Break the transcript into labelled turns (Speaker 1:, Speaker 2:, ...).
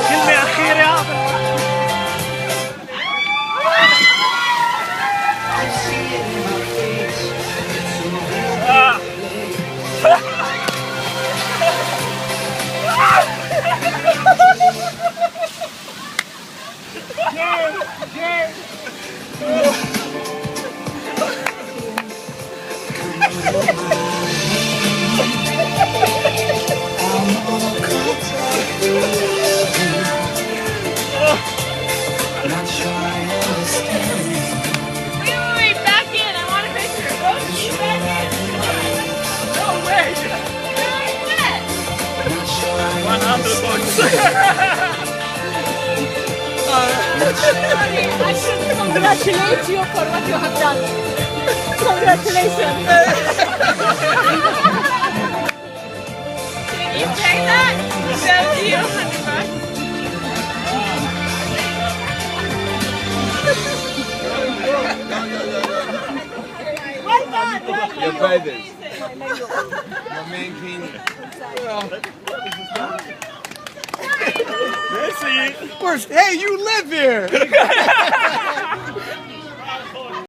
Speaker 1: كلمة أخيرة.
Speaker 2: Wait, back in. I want a picture. Back in.
Speaker 1: No way. $100.
Speaker 2: I should congratulate you for what you have done. Congratulations. Can you take that? Thank you. Well done. Well done.
Speaker 3: Your brothers. Your main king.
Speaker 1: Merci.
Speaker 3: Hey, you live here!